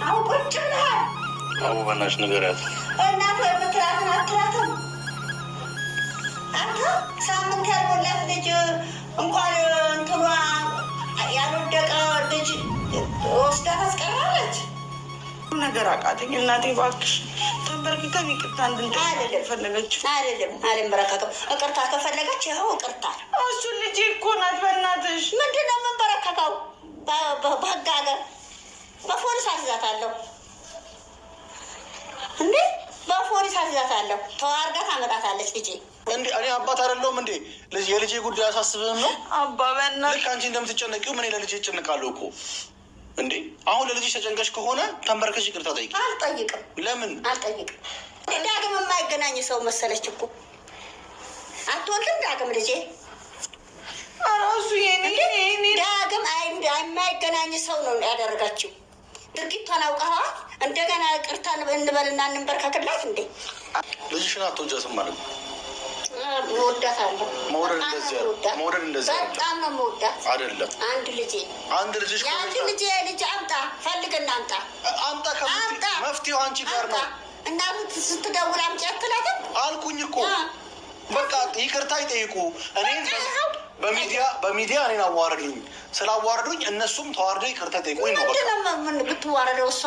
አሁን ቁጭ ብለሃል። አቡ በእናትሽ ንገሪያት። እናት ወይ ምትላትን አትላትም። አንተ ሳምንት ያልሞላት ልጅ እንኳን እንትኗ ያልወደቀ ልጅ ወስዳ ታስቀራለች። ነገር አቃተኝ እናቴ፣ እባክሽ ተንበርክከን ይቅርታ እንድንጠይቅ ፈለገችው። አይደለም አልንበረከክም። ይቅርታ ከፈለገች ይኸው ይቅርታ። እሱ ልጄ እኮ ናት። በእናትሽ ምንድን ነው የምንበረከከው? በህግ ሀገር በፖሊስ አስይዛታለሁ እንዴ? በፖሊስ አስይዛታለሁ። ተዋርጋ ታመጣታለች ልጄ። እንዴ እኔ አባት አይደለሁም እንዴ? የልጄ ጉዳይ አሳስብህም ነው? አባ በእናትሽ ልክ አንቺ እንደምትጨነቂው እኔ ለልጄ እጨነቃለሁ እኮ እንዴ። አሁን ለልጅሽ ተጨንቀሽ ከሆነ ተንበርከሽ ይቅርታ ጠይቂ። አልጠይቅም። ለምን አልጠይቅም? ዳግም የማይገናኝ ሰው መሰለች እኮ። አትወልድም ዳግም ልጄ ራሱ ዳግም የማይገናኝ ሰው ነው ያደረጋችው። ድርጊቷን አውቀዋል። እንደገና ይቅርታ እንበልና እንበርከክላት እንዴ? ልጅሽን አትወጃትም ማለት ነው? እወዳታለሁ። መውደድ እንደዚህ በጣም ነው የምወዳት። አይደለም አንድ ልጄ ልጅ አምጣ፣ ፈልግና አምጣ። መፍትሄው አንቺ ጋር ነው። እናት ስትደውል አምጪ አትላትም አልኩኝ እኮ። በቃ ይቅርታ ይጠይቁ። እኔን በሚዲያ እኔን አዋረዱኝ። ስላዋረዱኝ እነሱም ተዋርደው ይቅርታ ይጠይቁኝ ነው። ምንድን ነው ብትዋረደው እሷ